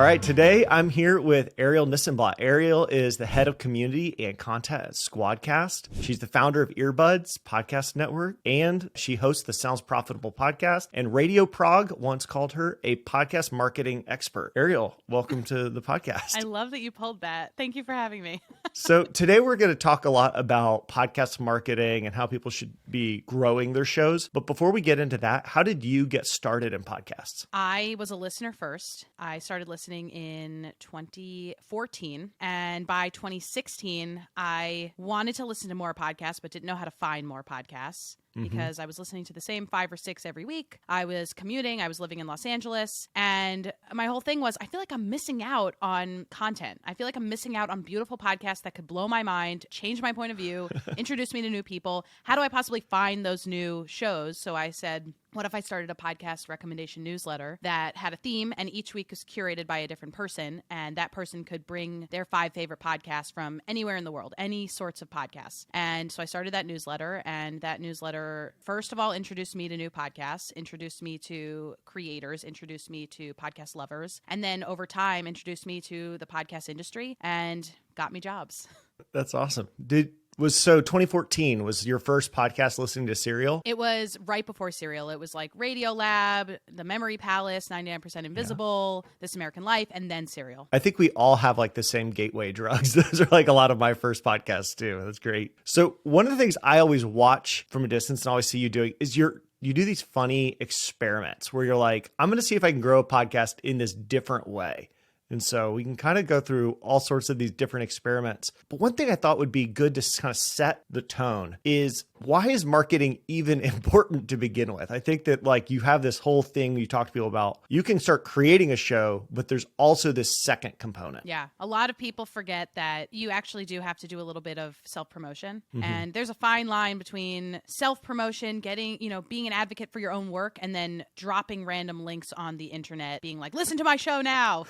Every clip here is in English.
All right, today I'm here with Arielle Nissenblatt. Arielle is the head of community and content at Squadcast. She's the founder of Earbuds podcast network, and she hosts the Sounds Profitable podcast. And Radio Prague once called her a podcast marketing expert. Arielle, welcome to the podcast. I love that you pulled that. Thank you for having me. So today we're going to talk a lot about podcast marketing and how people should be growing their shows. But before we get into that, how did you get started in podcasts? I was a listener first. I started listening in 2014. And by 2016, I wanted to listen to more podcasts, but didn't know how to find more podcasts. Because I was listening to the same 5 or 6 every week. I was commuting. I was living in Los Angeles. And my whole thing was, I feel like I'm missing out on content. I feel like I'm missing out on beautiful podcasts that could blow my mind, change my point of view, introduce me to new people. How do I possibly find those new shows? So I said, what if I started a podcast recommendation newsletter that had a theme, and each week was curated by a different person, and that person could bring their 5 favorite podcasts from anywhere in the world, any sorts of podcasts. And so I started that newsletter, and that newsletter, first of all, introduced me to new podcasts, introduced me to creators, introduced me to podcast lovers, and then over time introduced me to the podcast industry and got me jobs. That's awesome. So 2014 was your first podcast listening to Serial? It was right before Serial. It was like Radio Lab, The Memory Palace, 99% Invisible, This American Life, and then Serial. I think we all have like the same gateway drugs. Those are like a lot of my first podcasts too. That's great. So one of the things I always watch from a distance and always see you doing is you do these funny experiments where you're like, I'm going to see if I can grow a podcast in this different way. And so we can kind of go through all sorts of these different experiments. But one thing I thought would be good to kind of set the tone is, why is marketing even important to begin with? I think that like you have this whole thing you talk to people about. You can start creating a show, but there's also this second component. Yeah. A lot of people forget that you actually do have to do a little bit of self-promotion. And there's a fine line between self-promotion, being an advocate for your own work, and then dropping random links on the internet, being like, listen to my show now.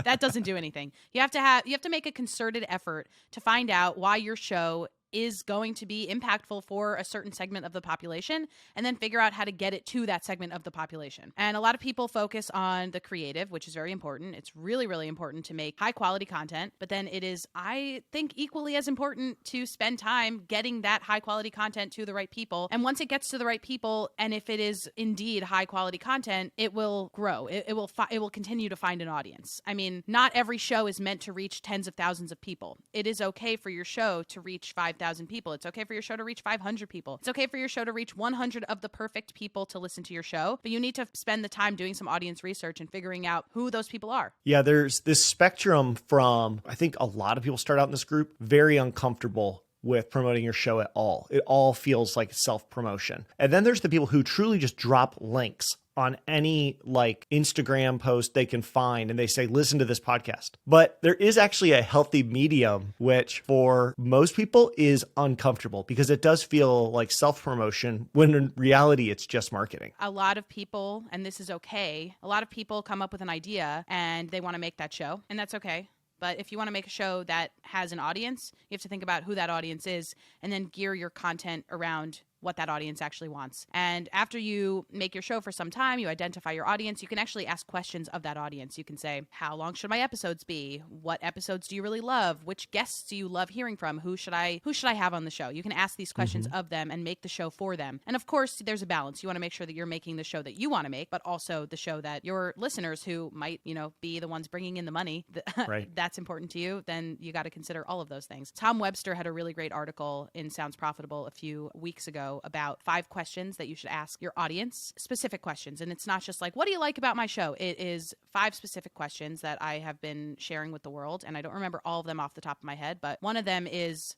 That doesn't do anything. You have to make a concerted effort to find out why your show is going to be impactful for a certain segment of the population, and then figure out how to get it to that segment of the population. And a lot of people focus on the creative, which is very important. It's really, really important to make high quality content, but then it is, I think, equally as important to spend time getting that high quality content to the right people. And once it gets to the right people, and if it is indeed high quality content, it will grow. It will continue to find an audience. I mean, not every show is meant to reach tens of thousands of people. It is okay for your show to reach 5,000 people. It's okay for your show to reach 500 people. It's okay for your show to reach 100 of the perfect people to listen to your show, but you need to spend the time doing some audience research and figuring out who those people are. Yeah, there's this spectrum from, I think a lot of people start out in this group very uncomfortable with promoting your show at all. It all feels like self-promotion. And then there's the people who truly just drop links on any like Instagram post they can find, and they say, listen to this podcast. But there is actually a healthy medium, which for most people is uncomfortable because it does feel like self-promotion when in reality it's just marketing. A lot of people, and this is okay, a lot of people come up with an idea and they want to make that show, and that's okay. But if you want to make a show that has an audience, you have to think about who that audience is and then gear your content around what that audience actually wants. And after you make your show for some time, you identify your audience, you can actually ask questions of that audience. You can say, how long should my episodes be? What episodes do you really love? Which guests do you love hearing from? Who should I have on the show? You can ask these questions of them and make the show for them. And of course, there's a balance. You want to make sure that you're making the show that you want to make, but also the show that your listeners, who might, be the ones bringing in the money, right, that's important to you, then you got to consider all of those things. Tom Webster had a really great article in Sounds Profitable a few weeks ago about 5 questions that you should ask your audience, specific questions. And it's not just like, what do you like about my show? It is 5 specific questions that I have been sharing with the world. And I don't remember all of them off the top of my head, but one of them is,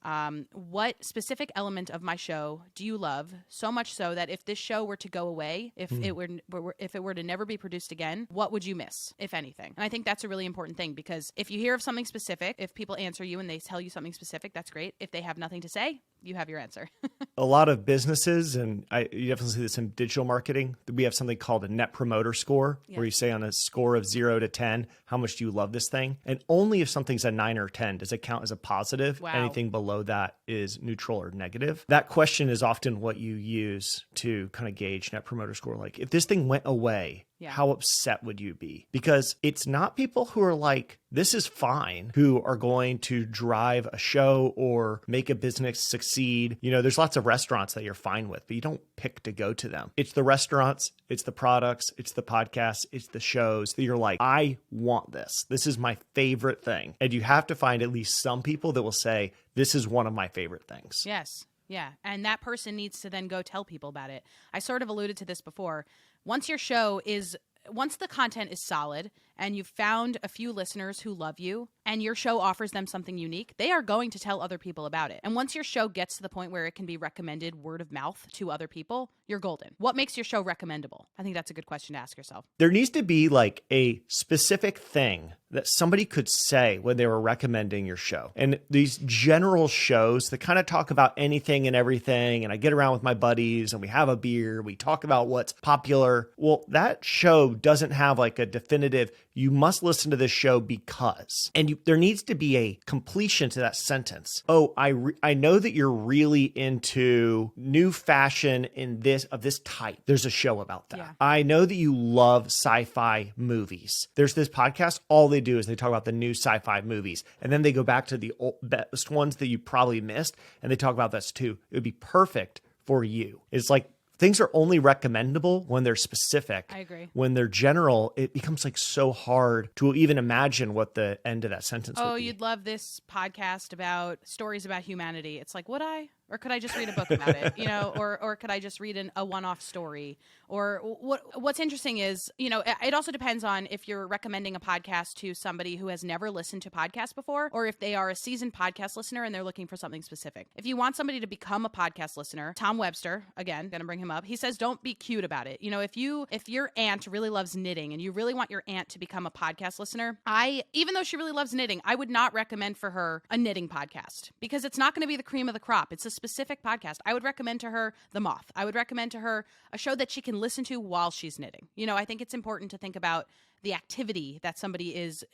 what specific element of my show do you love so much so that if this show were to go away, if it were to never be produced again, what would you miss, if anything? And I think that's a really important thing, because if you hear of something specific, if people answer you and they tell you something specific, that's great. If they have nothing to say, you have your answer. A lot of businesses, and you definitely see this in digital marketing, we have something called a net promoter score, where you say on a score of 0 to 10, how much do you love this thing? And only if something's a 9 or 10 does it count as a positive. Wow. Anything below that is neutral or negative. That question is often what you use to kind of gauge net promoter score. Like, if this thing went away, Yeah. how upset would you be? Because it's not people who are like, this is fine, who are going to drive a show or make a business succeed. You know, there's lots of restaurants that you're fine with, but you don't pick to go to them. It's the restaurants, it's the products, it's the podcasts, it's the shows that you're like, I want this. This is my favorite thing. And you have to find at least some people that will say, this is one of my favorite things. Yes. Yeah. And that person needs to then go tell people about it. I sort of alluded to this before. Once the content is solid and you've found a few listeners who love you and your show offers them something unique, they are going to tell other people about it. And once your show gets to the point where it can be recommended word of mouth to other people, you're golden. What makes your show recommendable? I think that's a good question to ask yourself. There needs to be like a specific thing that somebody could say when they were recommending your show. And these general shows that kind of talk about anything and everything, and I get around with my buddies and we have a beer, we talk about what's popular. Well, that show doesn't have like a definitive, you must listen to this show because, and there needs to be a completion to that sentence. Oh, I know that you're really into new fashion of this type. There's a show about that. Yeah. I know that you love sci-fi movies. There's this podcast. All they do is they talk about the new sci-fi movies. And then they go back to the best ones that you probably missed. And they talk about this too. It would be perfect for you. It's like, things are only recommendable when they're specific. I agree. When they're general, it becomes like so hard to even imagine what the end of that sentence would be. You'd love this podcast about stories about humanity. It's like, would I? Or could I just read a book about it? You know, or could I just read a one-off story? Or what's interesting is, you know, it also depends on if you're recommending a podcast to somebody who has never listened to podcasts before, or if they are a seasoned podcast listener and they're looking for something specific. If you want somebody to become a podcast listener, Tom Webster, again, gonna bring him up. He says, don't be cute about it. You know, if your aunt really loves knitting and you really want your aunt to become a podcast listener, even though she really loves knitting, I would not recommend for her a knitting podcast because it's not going to be the cream of the crop. It's a specific podcast. I would recommend to her The Moth. I would recommend to her a show that she can listen to while she's knitting. You know, I think it's important to think about the activity that somebody is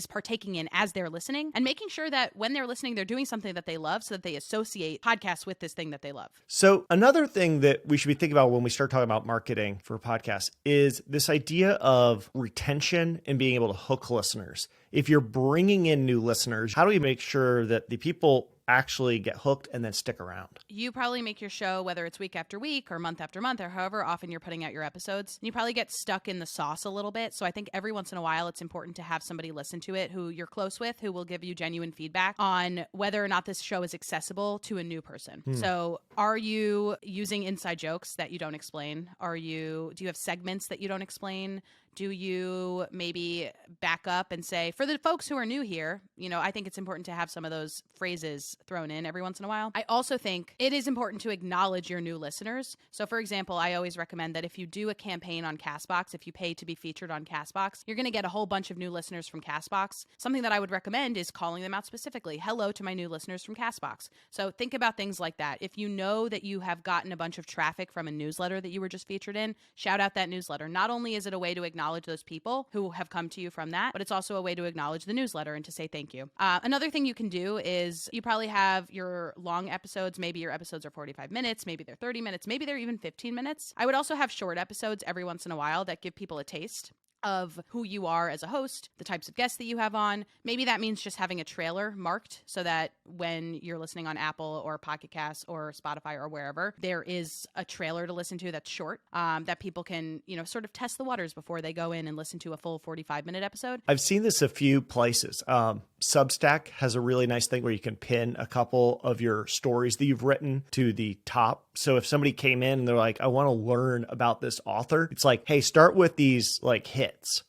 partaking in as they're listening, and making sure that when they're listening, they're doing something that they love so that they associate podcasts with this thing that they love. So another thing that we should be thinking about when we start talking about marketing for podcasts is this idea of retention and being able to hook listeners. If you're bringing in new listeners, how do we make sure that the people actually get hooked and then stick around? You probably make your show, whether it's week after week or month after month or however often you're putting out your episodes, you probably get stuck in the sauce a little bit. So I think every once in a while, it's important to have somebody listen to it who you're close with, who will give you genuine feedback on whether or not this show is accessible to a new person. So are you using inside jokes that you don't explain? Do you have segments that you don't explain? Do you maybe back up and say, for the folks who are new here, you know, I think it's important to have some of those phrases thrown in every once in a while. I also think it is important to acknowledge your new listeners. So for example, I always recommend that if you do a campaign on CastBox, if you pay to be featured on CastBox, you're going to get a whole bunch of new listeners from CastBox. Something that I would recommend is calling them out specifically. Hello to my new listeners from CastBox. So think about things like that. If you know that you have gotten a bunch of traffic from a newsletter that you were just featured in, shout out that newsletter. Not only is it a way to acknowledge those people who have come to you from that, but it's also a way to acknowledge the newsletter and to say thank you. Another thing you can do is you probably have your long episodes. Maybe your episodes are 45 minutes, maybe they're 30 minutes, maybe they're even 15 minutes. I would also have short episodes every once in a while that give people a taste of who you are as a host, the types of guests that you have on. Maybe that means just having a trailer marked so that when you're listening on Apple or Pocket Casts or Spotify or wherever, there is a trailer to listen to that's short, that people can, you know, sort of test the waters before they go in and listen to a full 45-minute episode. I've seen this a few places. Substack has a really nice thing where you can pin a couple of your stories that you've written to the top. So if somebody came in and they're like, I want to learn about this author, it's like, hey, start with these like hits.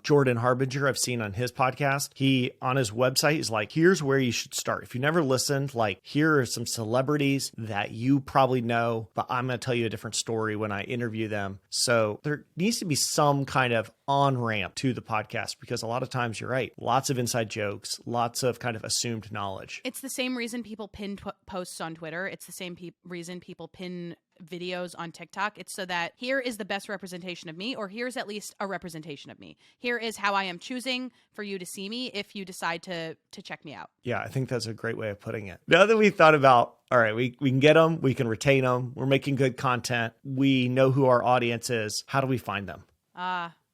Jordan Harbinger, I've seen on his podcast, he on his website is like, here's where you should start. If you never listened, like here are some celebrities that you probably know, but I'm going to tell you a different story when I interview them. So there needs to be some kind of on-ramp to the podcast, because a lot of times you're right. Lots of inside jokes, lots of kind of assumed knowledge. It's the same reason people pin posts on Twitter. It's the same reason people pin videos on TikTok. It's so that here is the best representation of me, or here's at least a representation of me. Here is how I am choosing for you to see me if you decide to check me out. Yeah, I think that's a great way of putting it. Now that we thought about, all right, we can get them, we can retain them, we're making good content, we know who our audience is, how do we find them?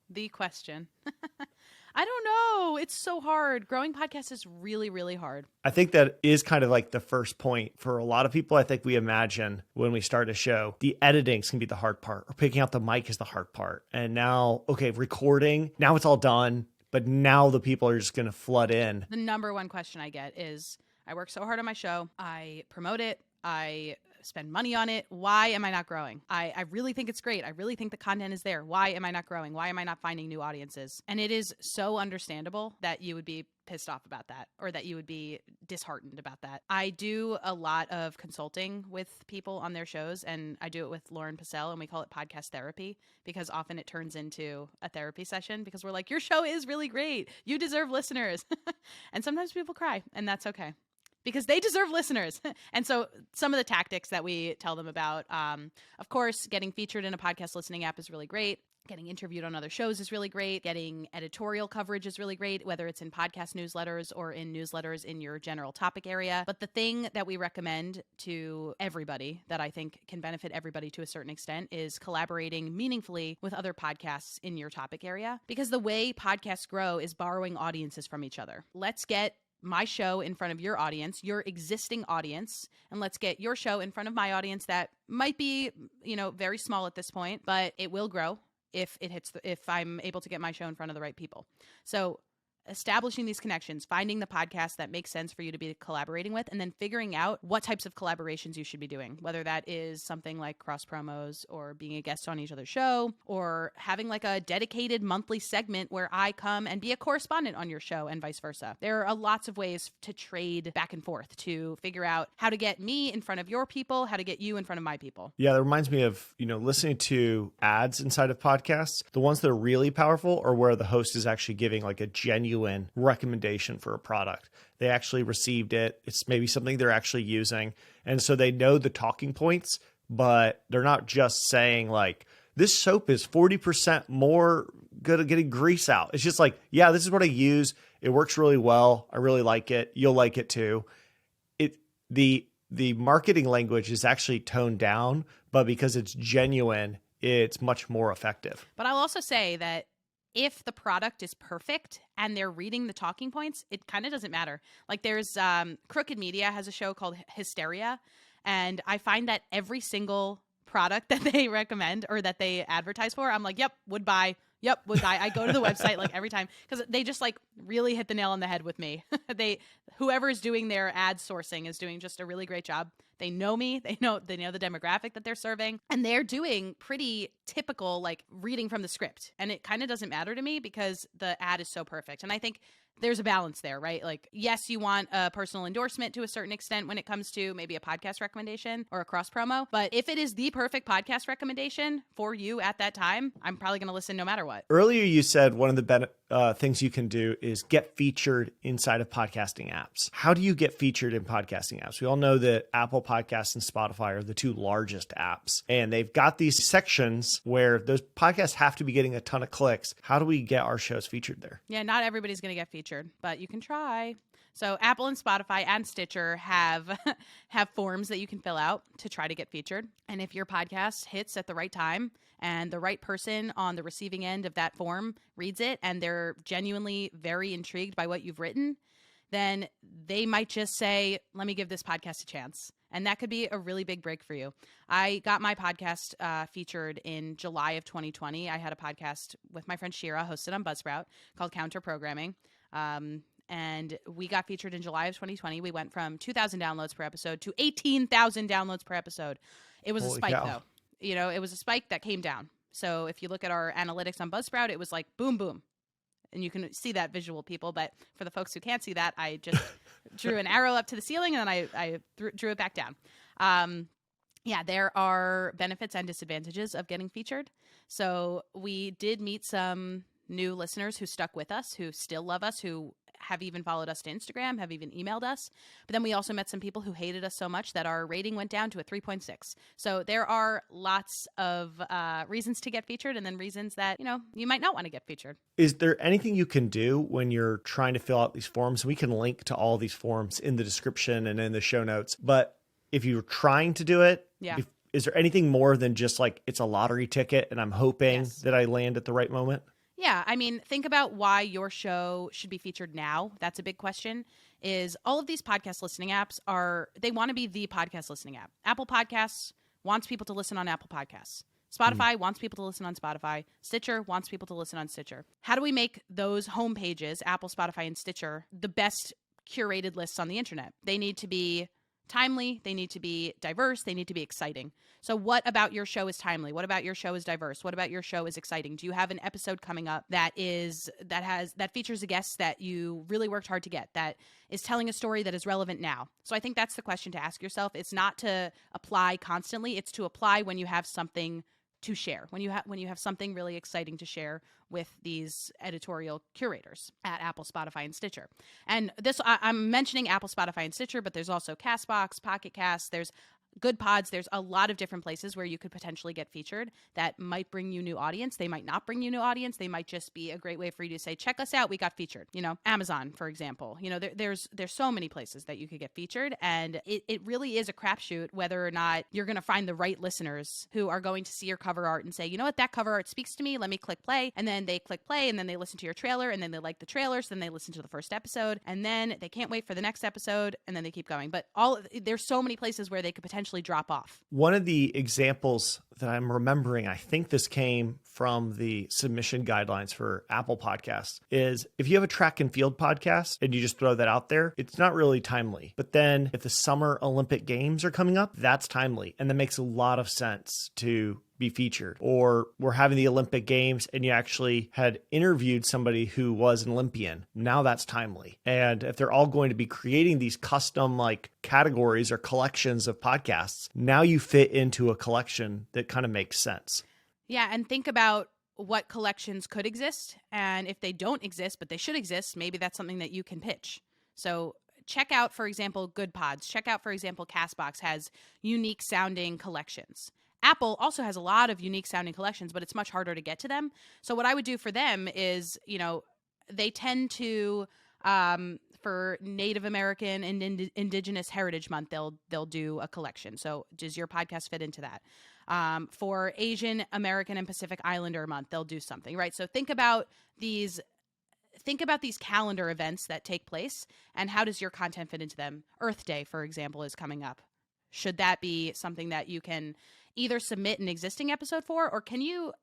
The question. I don't know. It's so hard. Growing podcasts is really, really hard. I think that is kind of like the first point for a lot of people. I think we imagine when we start a show, the editing's can be the hard part, or picking out the mic is the hard part. And now, okay, recording, now it's all done, but now the people are just going to flood in. The number one question I get is, I work so hard on my show. I promote it. I spend money on it. Why am I not growing? I really think it's great. I really think the content is there. Why am I not growing? Why am I not finding new audiences? And it is so understandable that you would be pissed off about that, or that you would be disheartened about that. I do a lot of consulting with people on their shows, and I do it with Lauren Pacell, and we call it podcast therapy, because often it turns into a therapy session, because we're like, your show is really great. You deserve listeners. And sometimes people cry, and that's okay, because they deserve listeners. And so some of the tactics that we tell them about, of course, getting featured in a podcast listening app is really great. Getting interviewed on other shows is really great. Getting editorial coverage is really great, whether it's in podcast newsletters or in newsletters in your general topic area. But the thing that we recommend to everybody that I think can benefit everybody to a certain extent is collaborating meaningfully with other podcasts in your topic area. Because the way podcasts grow is borrowing audiences from each other. Let's get my show in front of your audience, your existing audience, and let's get your show in front of my audience that might be, very small at this point, but it will grow if I'm able to get my show in front of the right people. So establishing these connections, finding the podcast that makes sense for you to be collaborating with, and then figuring out what types of collaborations you should be doing, whether that is something like cross promos or being a guest on each other's show, or having like a dedicated monthly segment where I come and be a correspondent on your show and vice versa. There are lots of ways to trade back and forth to figure out how to get me in front of your people, how to get you in front of my people. Yeah, that reminds me of, listening to ads inside of podcasts. The ones that are really powerful are where the host is actually giving like a genuine recommendation for a product. They actually received it. It's maybe something they're actually using. And so they know the talking points, but they're not just saying like, this soap is 40% more good at getting grease out. It's just like, yeah, this is what I use. It works really well. I really like it. You'll like it too. The marketing language is actually toned down, but because it's genuine, it's much more effective. But I'll also say that if the product is perfect and they're reading the talking points, it kind of doesn't matter. Like there's Crooked Media has a show called Hysteria, and I find that every single product that they recommend or that they advertise for, I'm like, yep, would buy. Yep, would buy. I go to the website like every time because they just like really hit the nail on the head with me. Whoever is doing their ad sourcing is doing just a really great job. They know me. They know the demographic that they're serving, and they're doing pretty typical like reading from the script. And it kind of doesn't matter to me because the ad is so perfect. And I think there's a balance there, right? Like, yes, you want a personal endorsement to a certain extent when it comes to maybe a podcast recommendation or a cross promo. But if it is the perfect podcast recommendation for you at that time, I'm probably going to listen no matter what. Earlier, you said one of the things you can do is get featured inside of podcasting apps. How do you get featured in podcasting apps? We all know that Apple Podcasts and Spotify are the two largest apps, and they've got these sections where those podcasts have to be getting a ton of clicks. How do we get our shows featured there? Yeah, not everybody's going to get featured, but you can try. So Apple and Spotify and Stitcher have forms that you can fill out to try to get featured. And if your podcast hits at the right time and the right person on the receiving end of that form reads it and they're genuinely very intrigued by what you've written, then they might just say, let me give this podcast a chance. And that could be a really big break for you. I got my podcast featured in July of 2020. I had a podcast with my friend Shira, hosted on Buzzsprout, called Counter Programming. And we got featured in July of 2020. We went from 2,000 downloads per episode to 18,000 downloads per episode. It was a spike, though. It was a spike that came down. So if you look at our analytics on Buzzsprout, it was like boom, boom. And you can see that visual, people. But for the folks who can't see that, I just drew an arrow up to the ceiling and then I drew it back down. Yeah, there are benefits and disadvantages of getting featured. So we did meet some new listeners who stuck with us, who still love us, who have even followed us to Instagram, have even emailed us. But then we also met some people who hated us so much that our rating went down to a 3.6. So there are lots of reasons to get featured and then reasons that, you might not want to get featured. Is there anything you can do when you're trying to fill out these forms? We can link to all these forms in the description and in the show notes. But if you're trying to do it, yeah. is there anything more than just like it's a lottery ticket and I'm hoping that I land at the right moment? Yeah, I mean, think about why your show should be featured now. That's a big question. Is all of these podcast listening apps they want to be the podcast listening app. Apple Podcasts wants people to listen on Apple Podcasts. Spotify wants people to listen on Spotify. Stitcher wants people to listen on Stitcher. How do we make those home pages, Apple, Spotify, and Stitcher, the best curated lists on the internet? They need to be timely, they need to be diverse, they need to be exciting. So what about your show is timely? What about your show is diverse? What about your show is exciting? Do you have an episode coming up that features a guest that you really worked hard to get, that is telling a story that is relevant now? So I think that's the question to ask yourself. It's not to apply constantly, it's to apply when you have something to share, when you have something really exciting to share with these editorial curators at Apple, Spotify, and Stitcher. And this, I'm mentioning Apple, Spotify, and Stitcher, but there's also Castbox, Pocket Cast, there's Good Pods. There's a lot of different places where you could potentially get featured that might bring you new audience. They might not bring you new audience. They might just be a great way for you to say, check us out, we got featured. Amazon, for example. There's so many places that you could get featured, and it really is a crapshoot whether or not you're going to find the right listeners who are going to see your cover art and say, you know what, that cover art speaks to me, let me click play. And then they click play, and then they listen to your trailer, and then they like the trailers, then they listen to the first episode, and then they can't wait for the next episode, and then they keep going. But there's so many places where they could potentially drop off. One of the examples that I'm remembering, I think this came from the submission guidelines for Apple Podcasts, is if you have a track and field podcast and you just throw that out there, it's not really timely. But then if the Summer Olympic Games are coming up, that's timely. And that makes a lot of sense to be featured. Or we're having the Olympic Games and you actually had interviewed somebody who was an Olympian. Now that's timely. And if they're all going to be creating these custom like categories or collections of podcasts, now you fit into a collection that kind of makes sense. Yeah, and think about what collections could exist. And if they don't exist, but they should exist, maybe that's something that you can pitch. So check out, for example, Good Pods. Check out, for example, Castbox has unique sounding collections. Apple also has a lot of unique sounding collections, but it's much harder to get to them. So what I would do for them is, they tend to, for Native American and Indigenous Heritage Month, they'll do a collection. So does your podcast fit into that? For Asian American and Pacific Islander Month, they'll do something, right? So think about these calendar events that take place, and how does your content fit into them? Earth Day, for example, is coming up. Should that be something that you can either submit an existing episode for, or can you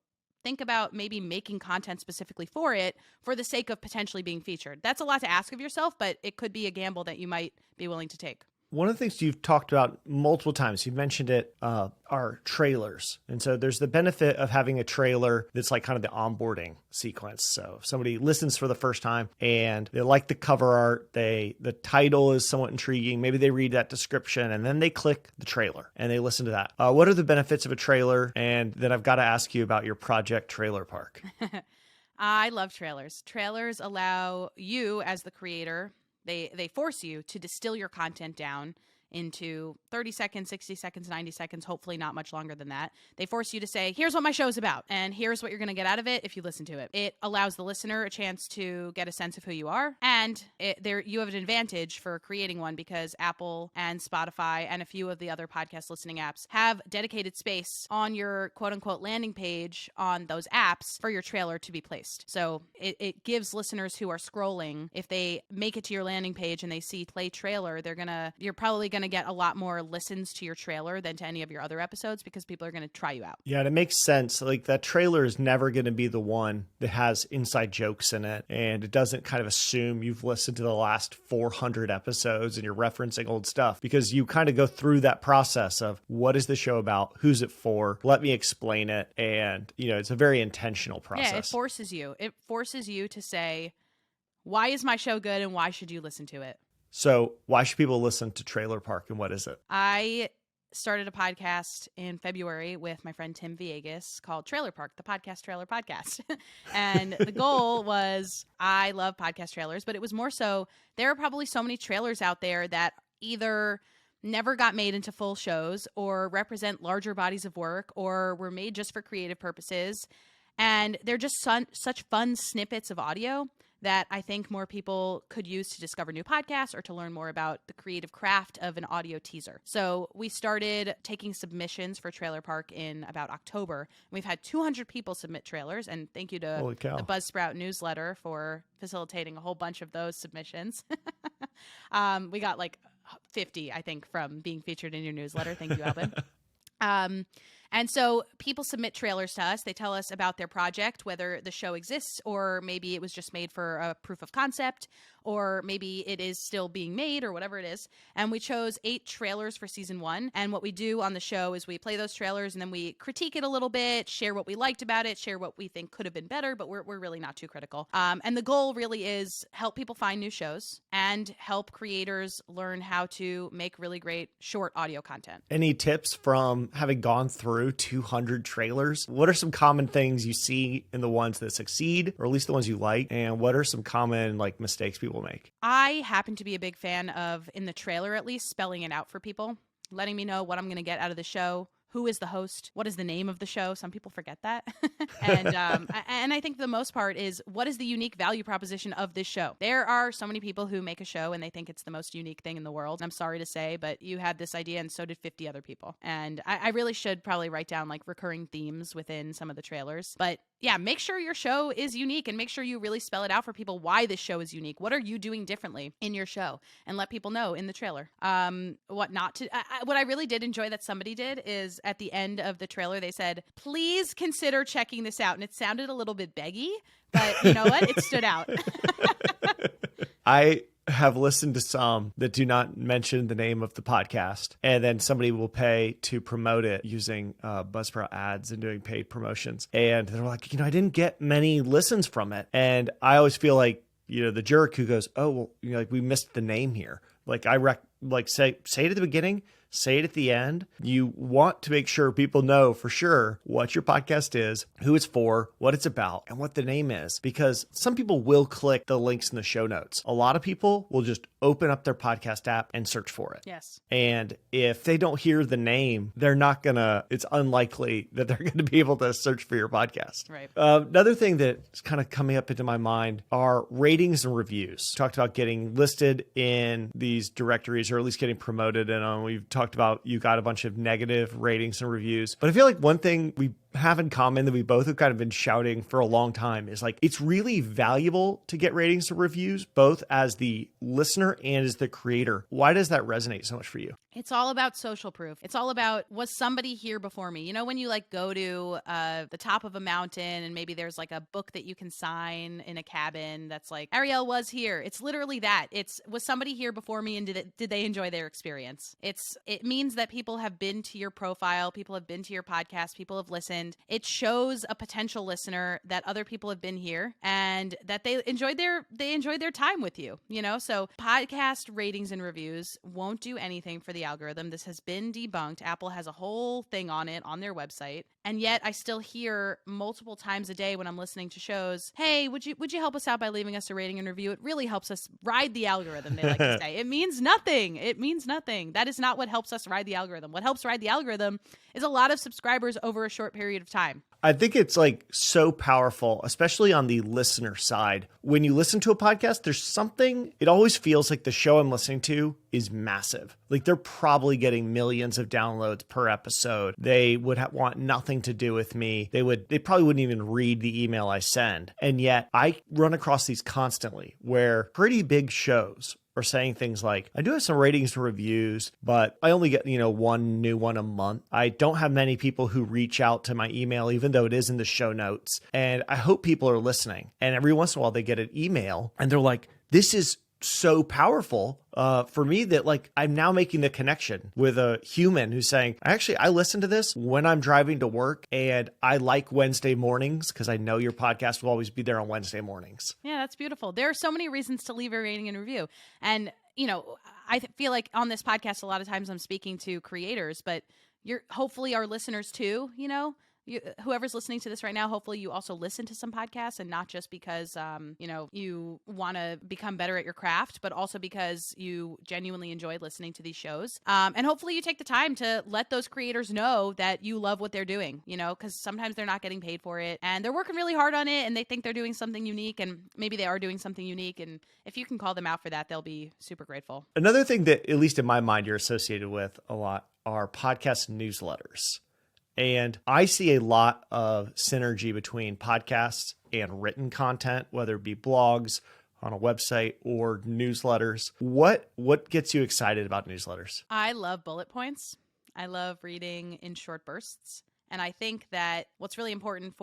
think about maybe making content specifically for it for the sake of potentially being featured? That's a lot to ask of yourself, but it could be a gamble that you might be willing to take. One of the things you've talked about multiple times, you mentioned it, are trailers. And so there's the benefit of having a trailer that's like kind of the onboarding sequence. So if somebody listens for the first time and they like the cover art, the title is somewhat intriguing, maybe they read that description and then they click the trailer and they listen to that. What are the benefits of a trailer? And then I've got to ask you about your project Trailer Park. I love trailers. Trailers allow you as the creator, they force you to distill your content down into 30 seconds, 60 seconds, 90 seconds, hopefully not much longer than that. They force you to say, here's what my show is about, and here's what you're going to get out of it if you listen to it. It allows the listener a chance to get a sense of who you are, and you have an advantage for creating one because Apple and Spotify and a few of the other podcast listening apps have dedicated space on your quote-unquote landing page on those apps for your trailer to be placed. So it gives listeners who are scrolling, if they make it to your landing page and they see play trailer, you're probably going to get a lot more listens to your trailer than to any of your other episodes because people are going to try you out. Yeah, and it makes sense. Like that trailer is never going to be the one that has inside jokes in it, and it doesn't kind of assume you've listened to the last 400 episodes and you're referencing old stuff, because you kind of go through that process of what is the show about? Who's it for? Let me explain it. And, it's a very intentional process. Yeah, it forces you. It forces you to say, why is my show good and why should you listen to it? So why should people listen to Trailer Park, and what is it? I started a podcast in February with my friend Tim Villegas called Trailer Park, the podcast trailer podcast. And the goal was, I love podcast trailers, but it was more so there are probably so many trailers out there that either never got made into full shows or represent larger bodies of work or were made just for creative purposes. And they're just such fun snippets of audio that I think more people could use to discover new podcasts or to learn more about the creative craft of an audio teaser. So we started taking submissions for Trailer Park in about October. We've had 200 people submit trailers, and thank you to the Buzzsprout newsletter for facilitating a whole bunch of those submissions. We got like 50, I think, from being featured in your newsletter. Thank you, Alvin. And so people submit trailers to us. They tell us about their project, whether the show exists or maybe it was just made for a proof of concept, or maybe it is still being made or whatever it is. And we chose 8 trailers for season 1. And what we do on the show is we play those trailers and then we critique it a little bit, share what we liked about it, share what we think could have been better, but we're really not too critical. And the goal really is help people find new shows and help creators learn how to make really great short audio content. Any tips from having gone through 200 trailers? What are some common things you see in the ones that succeed, or at least the ones you like? And what are some common mistakes people make? I happen to be a big fan of, in the trailer at least, spelling it out for people, letting me know what I'm going to get out of the show. Who is the host? What is the name of the show? Some people forget that. And I think the most part is, what is the unique value proposition of this show? There are so many people who make a show and they think it's the most unique thing in the world. I'm sorry to say, but you had this idea and so did 50 other people. And I really should probably write down recurring themes within some of the trailers. But yeah, make sure your show is unique and make sure you really spell it out for people why this show is unique. What are you doing differently in your show? And let people know in the trailer. What not to. What I really did enjoy that somebody did is at the end of the trailer, they said, please consider checking this out. And it sounded a little bit beggy, but you know what? It stood out. I have listened to some that do not mention the name of the podcast, and then somebody will pay to promote it using Buzzsprout ads and doing paid promotions. And they're like, I didn't get many listens from it. And I always feel like, the jerk who goes, oh, well, we missed the name here. Say it at the beginning, say it at the end. You want to make sure people know for sure what your podcast is, who it's for, what it's about, and what the name is. Because some people will click the links in the show notes. A lot of people will just open up their podcast app and search for it. Yes. And if they don't hear the name, it's unlikely that they're going to be able to search for your podcast. Right. Another thing that's kind of coming up into my mind are ratings and reviews. Talked about getting listed in these directories, or at least getting promoted. And we've talked about, you got a bunch of negative ratings and reviews. But I feel like one thing we have in common that we both have kind of been shouting for a long time is it's really valuable to get ratings and reviews, both as the listener and as the creator. Why does that resonate so much for you? It's all about social proof. It's all about, was somebody here before me? When you go to the top of a mountain and maybe there's a book that you can sign in a cabin that's Arielle was here. It's literally that. It's, was somebody here before me and did they enjoy their experience? It means that people have been to your profile, people have been to your podcast, people have listened. It shows a potential listener that other people have been here and that they enjoyed their time with you, So podcast ratings and reviews won't do anything for the algorithm. This has been debunked. Apple has a whole thing on it on their website. And yet I still hear multiple times a day when I'm listening to shows, hey, would you help us out by leaving us a rating and review? It really helps us ride the algorithm, they like to say. It means nothing. It means nothing. That is not what helps us ride the algorithm. What helps ride the algorithm is a lot of subscribers over a short period of time. I think it's so powerful, especially on the listener side. When you listen to a podcast, there's something, it always feels like the show I'm listening to is massive. They're probably getting millions of downloads per episode. They would want nothing to do with me. They probably wouldn't even read the email I send. And yet I run across these constantly where pretty big shows are saying things like, I do have some ratings and reviews, but I only get, one new one a month. I don't have many people who reach out to my email, even though it is in the show notes. And I hope people are listening. And every once in a while they get an email and they're like, this is so powerful for me that I'm now making the connection with a human who's saying, actually, I listen to this when I'm driving to work and I like Wednesday mornings because I know your podcast will always be there on Wednesday mornings. Yeah, that's beautiful. There are so many reasons to leave a rating and review. And, I feel like on this podcast, a lot of times I'm speaking to creators, but you're hopefully our listeners too, whoever's listening to this right now, hopefully you also listen to some podcasts, and not just because, you want to become better at your craft, but also because you genuinely enjoy listening to these shows. And hopefully you take the time to let those creators know that you love what they're doing, because sometimes they're not getting paid for it and they're working really hard on it and they think they're doing something unique, and maybe they are doing something unique. And if you can call them out for that, they'll be super grateful. Another thing that, at least in my mind, you're associated with a lot are podcast newsletters. And I see a lot of synergy between podcasts and written content, whether it be blogs on a website or newsletters. What gets you excited about newsletters? I love bullet points. I love reading in short bursts. And I think that what's really important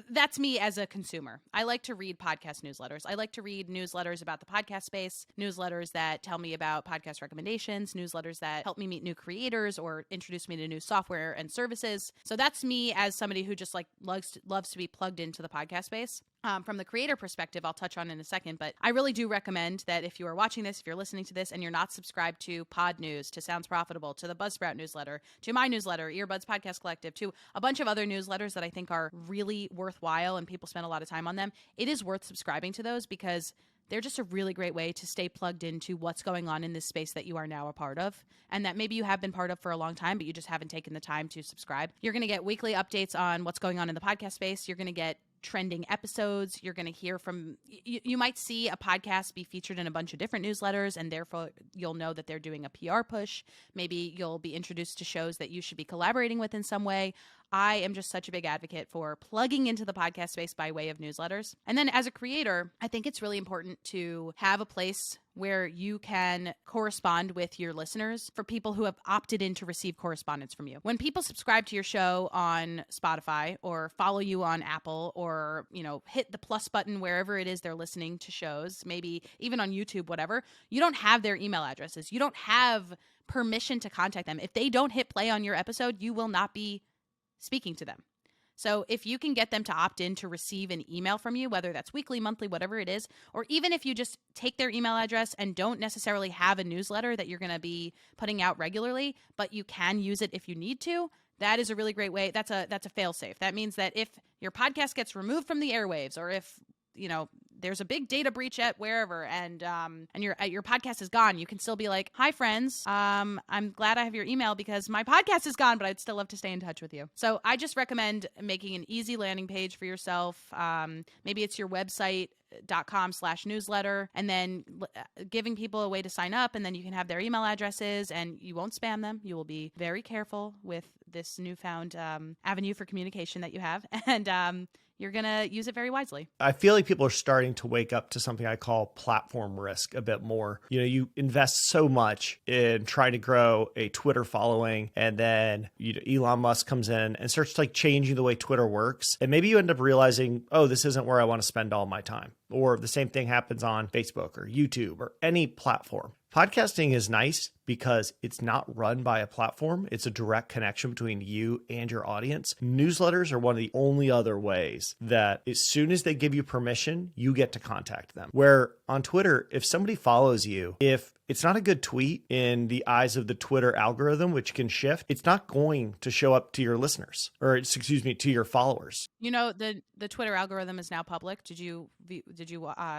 that's me as a consumer. I like to read podcast newsletters. I like to read newsletters about the podcast space, newsletters that tell me about podcast recommendations, newsletters that help me meet new creators or introduce me to new software and services. So that's me as somebody who just loves to be plugged into the podcast space. From the creator perspective, I'll touch on in a second, but I really do recommend that if you are watching this, if you're listening to this and you're not subscribed to Pod News, to Sounds Profitable, to the Buzzsprout newsletter, to my newsletter, Earbuds Podcast Collective, to a bunch of other newsletters that I think are really worthwhile and people spend a lot of time on them, it is worth subscribing to those because they're just a really great way to stay plugged into what's going on in this space that you are now a part of and that maybe you have been part of for a long time, but you just haven't taken the time to subscribe. You're going to get weekly updates on what's going on in the podcast space. You're going to get trending episodes. You're going to hear from, you might see a podcast be featured in a bunch of different newsletters, and therefore you'll know that they're doing a PR push. Maybe you'll be introduced to shows that you should be collaborating with in some way. I am just such a big advocate for plugging into the podcast space by way of newsletters. And then as a creator, I think it's really important to have a place where you can correspond with your listeners for people who have opted in to receive correspondence from you. When people subscribe to your show on Spotify or follow you on Apple or, hit the plus button wherever it is they're listening to shows, maybe even on YouTube, whatever, you don't have their email addresses. You don't have permission to contact them. If they don't hit play on your episode, you will not be speaking to them. So if you can get them to opt in to receive an email from you, whether that's weekly, monthly, whatever it is, or even if you just take their email address and don't necessarily have a newsletter that you're going to be putting out regularly, but you can use it if you need to, that is a really great way. That's a fail-safe. That means that if your podcast gets removed from the airwaves, or if there's a big data breach at wherever and your podcast is gone, you can still be like, hi friends, I'm glad I have your email because my podcast is gone, but I'd still love to stay in touch with you. So I just recommend making an easy landing page for yourself. Maybe it's your website.com/newsletter, and then giving people a way to sign up, and then you can have their email addresses and you won't spam them. You will be very careful with this newfound avenue for communication that you have, and you're going to use it very wisely. I feel like people are starting to wake up to something I call platform risk a bit more. You invest so much in trying to grow a Twitter following, and then Elon Musk comes in and starts changing the way Twitter works. And maybe you end up realizing, oh, this isn't where I want to spend all my time. Or the same thing happens on Facebook or YouTube or any platform. Podcasting is nice because it's not run by a platform. It's a direct connection between you and your audience. Newsletters are one of the only other ways that as soon as they give you permission, you get to contact them. Where on Twitter, if somebody follows you, if it's not a good tweet in the eyes of the Twitter algorithm, which can shift, it's not going to show up to your listeners, or to your followers. The Twitter algorithm is now public. Did you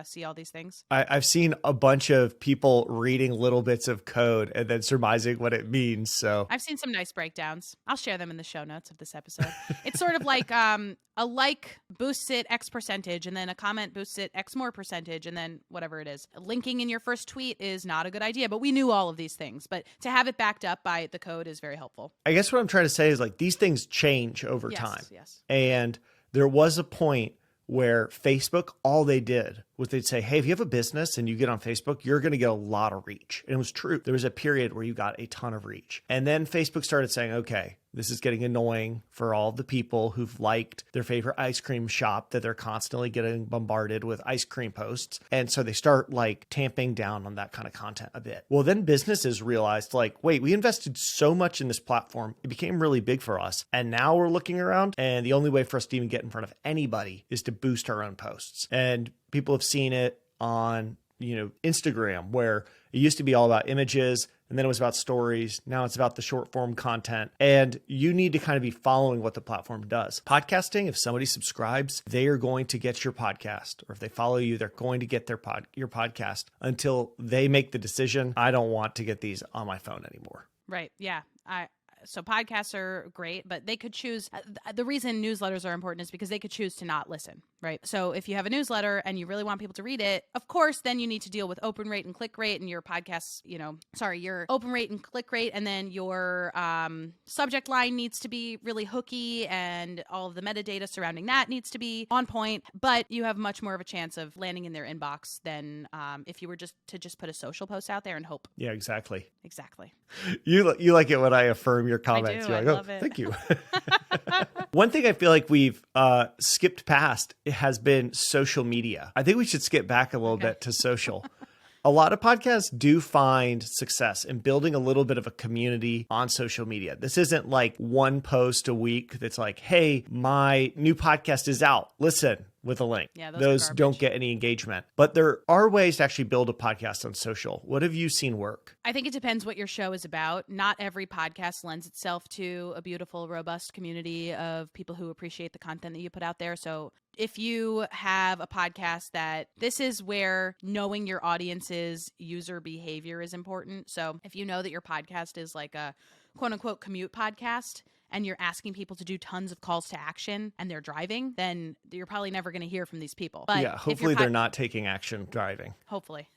see all these things? I've seen a bunch of people reading little bits of code and then surmising what it means. So I've seen some nice breakdowns. I'll share them in the show notes of this episode. It's sort of like a like boosts it X percentage, and then a comment boosts it X more percentage, and then whatever it is. Linking in your first tweet is not a good idea, but we knew all of these things. But to have it backed up by the code is very helpful. I guess what I'm trying to say is these things change over time. Yes. And there was a point where Facebook, all they did was they'd say, hey, if you have a business and you get on Facebook, you're going to get a lot of reach. And it was true. There was a period where you got a ton of reach. And then Facebook started saying, okay, this is getting annoying for all the people who've liked their favorite ice cream shop that they're constantly getting bombarded with ice cream posts. And so they start tamping down on that kind of content a bit. Well, then businesses realized wait, we invested so much in this platform. It became really big for us. And now we're looking around, and the only way for us to even get in front of anybody is to boost our own posts. And people have seen it on Instagram, where it used to be all about images and then it was about stories. Now it's about the short form content. And you need to kind of be following what the platform does. Podcasting, if somebody subscribes, they are going to get your podcast. Or if they follow you, they're going to get your podcast until they make the decision, I don't want to get these on my phone anymore. Right. Yeah. So podcasts are great, but they could choose. The reason newsletters are important is because they could choose to not listen, right? So if you have a newsletter and you really want people to read it, of course, then you need to deal with open rate and click rate and your podcasts, your open rate and click rate. And then your subject line needs to be really hooky and all of the metadata surrounding that needs to be on point. But you have much more of a chance of landing in their inbox than if you were just put a social post out there and hope. Yeah, exactly. Exactly. You like it when I affirm your comments. I do. You're like, love it. Thank you. One thing I feel like we've skipped past has been social media. I think we should skip back a little bit to social. A lot of podcasts do find success in building a little bit of a community on social media. This isn't like one post a week that's like, hey, my new podcast is out. Listen, with a link. Yeah, those don't get any engagement. But there are ways to actually build a podcast on social. What have you seen work? I think it depends what your show is about. Not every podcast lends itself to a beautiful, robust community of people who appreciate the content that you put out there. So if you have a podcast this is where knowing your audience's user behavior is important. So if you know that your podcast is like a quote unquote commute podcast, and you're asking people to do tons of calls to action and they're driving, then you're probably never going to hear from these people. But yeah, hopefully they're not taking action driving. Hopefully.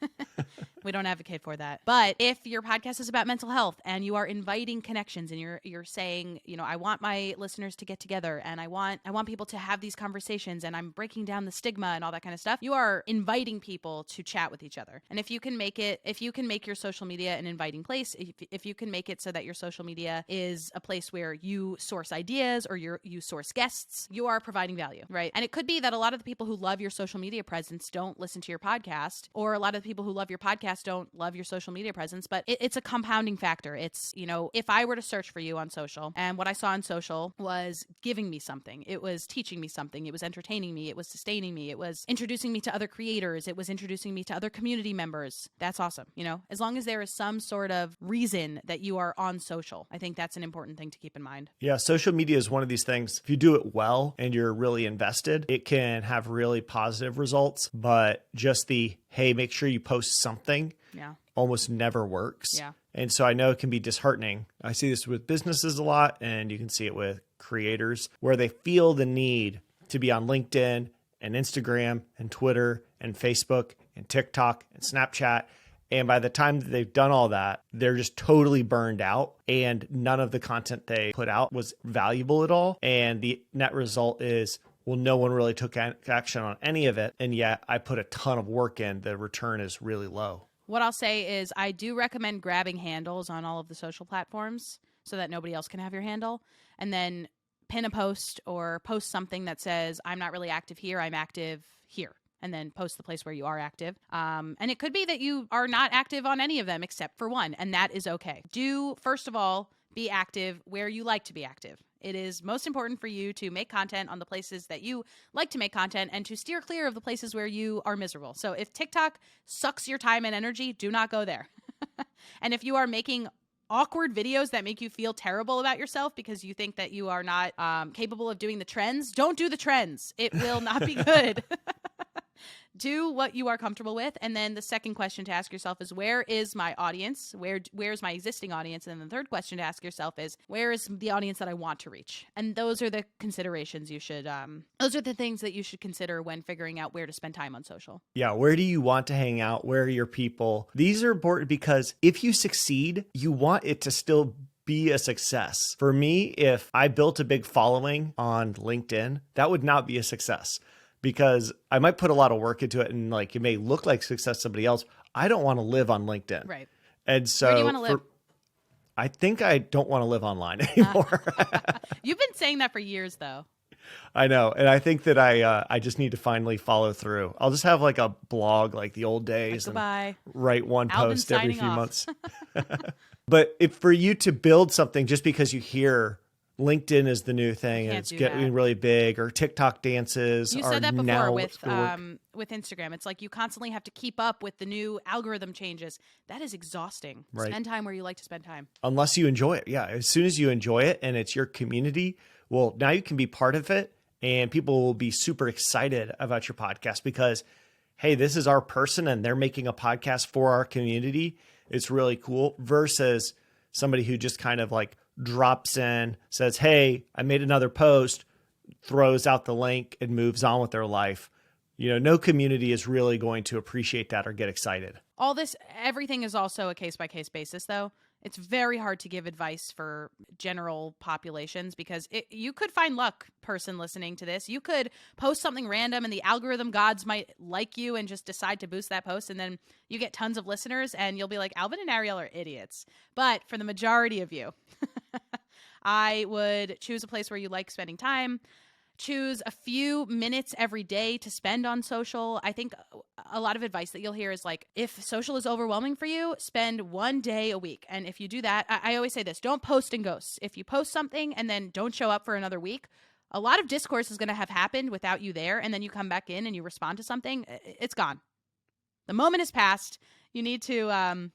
We don't advocate for that. But if your podcast is about mental health and you are inviting connections and you're saying, I want my listeners to get together and I want people to have these conversations and I'm breaking down the stigma and all that kind of stuff, you are inviting people to chat with each other. And if you can make your social media an inviting place, if you can make it so that your social media is a place where you source ideas or you source guests, you are providing value, right? And it could be that a lot of the people who love your social media presence don't listen to your podcast, or a lot of the people who love your podcast don't love your social media presence, but it's a compounding factor. It's, if I were to search for you on social and what I saw on social was giving me something, it was teaching me something, it was entertaining me, it was sustaining me, it was introducing me to other creators, it was introducing me to other community members, that's awesome. As long as there is some sort of reason that you are on social, I think that's an important thing to keep in mind. Yeah, social media is one of these things. If you do it well and you're really invested, it can have really positive results, but just hey, make sure you post something almost never works. Yeah. And so I know it can be disheartening. I see this with businesses a lot, and you can see it with creators where they feel the need to be on LinkedIn and Instagram and Twitter and Facebook and TikTok and Snapchat. And by the time that they've done all that, they're just totally burned out and none of the content they put out was valuable at all. And the net result is, well, no one really took action on any of it. And yet I put a ton of work in. The return is really low. What I'll say is I do recommend grabbing handles on all of the social platforms so that nobody else can have your handle. And then pin a post or post something that says, I'm not really active here, I'm active here. And then post the place where you are active. And it could be that you are not active on any of them except for one, and that is okay. First of all, be active where you like to be active. It is most important for you to make content on the places that you like to make content and to steer clear of the places where you are miserable. So if TikTok sucks your time and energy, do not go there. And if you are making awkward videos that make you feel terrible about yourself because you think that you are not capable of doing the trends, don't do the trends. It will not be good. Do what you are comfortable with. And then the second question to ask yourself is, where is my audience? Where's my existing audience? And then the third question to ask yourself is, where is the audience that I want to reach? And those are the considerations those are the things that you should consider when figuring out where to spend time on social. Yeah. Where do you want to hang out? Where are your people? These are important because if you succeed, you want it to still be a success. For me, if I built a big following on LinkedIn, that would not be a success. Because I might put a lot of work into it and it may look like success to somebody else. I don't want to live on LinkedIn. Right. And so where do you want to live? I think I don't want to live online anymore. You've been saying that for years though. I know. And I think that I just need to finally follow through. I'll just have a blog like the old days and write one post every few months. But for you to build something just because you hear LinkedIn is the new thing and Can't it's do getting that. really big, or TikTok dances You are said that now before with Instagram. It's like you constantly have to keep up with the new algorithm changes. That is exhausting. Right. Spend time where you like to spend time. unless you enjoy it. Yeah. As soon as you enjoy it and it's your community, well, now you can be part of it and people will be super excited about your podcast because, hey, this is our person and they're making a podcast for our community. It's really cool versus somebody who just kind of like drops in, says, hey, I made another post, throws out the link and moves on with their life. No community is really going to appreciate that or get excited. Everything is also a case-by-case basis, though. It's very hard to give advice for general populations because you could find luck, person listening to this. You could post something random and the algorithm gods might like you and just decide to boost that post. And then you get tons of listeners and you'll be like, Alvin and Arielle are idiots. But for the majority of you, I would choose a place where you like spending time. Choose a few minutes every day to spend on social. I think a lot of advice that you'll hear is like, if social is overwhelming for you, spend one day a week. And if you do that, I always say this, don't post and ghost. If you post something and then don't show up for another week, a lot of discourse is going to have happened without you there. And then you come back in and you respond to something, it's gone. The moment has passed. You need to,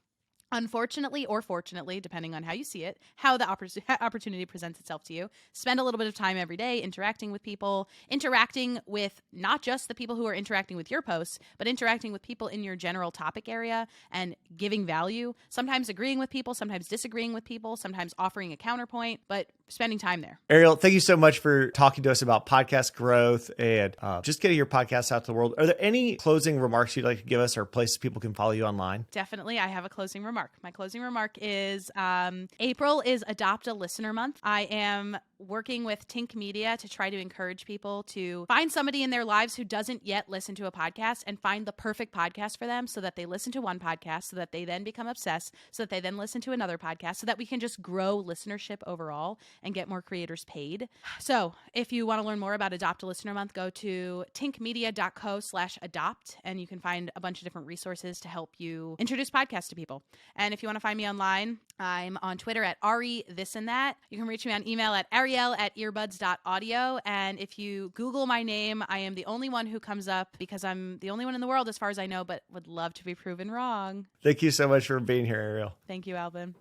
unfortunately or fortunately, depending on how you see it, how the opportunity presents itself to you, spend a little bit of time every day interacting with people, interacting with not just the people who are interacting with your posts, but interacting with people in your general topic area and giving value, sometimes agreeing with people, sometimes disagreeing with people, sometimes offering a counterpoint, but spending time there. Arielle, thank you so much for talking to us about podcast growth and just getting your podcast out to the world. Are there any closing remarks you'd like to give us or places people can follow you online? Definitely. I have a closing remark. My closing remark is April is Adopt a Listener Month. I am working with Tink Media to try to encourage people to find somebody in their lives who doesn't yet listen to a podcast and find the perfect podcast for them so that they listen to one podcast, so that they then become obsessed, so that they then listen to another podcast, so that we can just grow listenership overall and get more creators paid. So if you want to learn more about Adopt a Listener Month, go to tinkmedia.co/adopt and you can find a bunch of different resources to help you introduce podcasts to people. And if you want to find me online, I'm on Twitter at Ari This and That. You can reach me on email at Arielle@earbuds.audio. And if you Google my name, I am the only one who comes up because I'm the only one in the world as far as I know, but would love to be proven wrong. Thank you so much for being here, Arielle. Thank you, Alvin.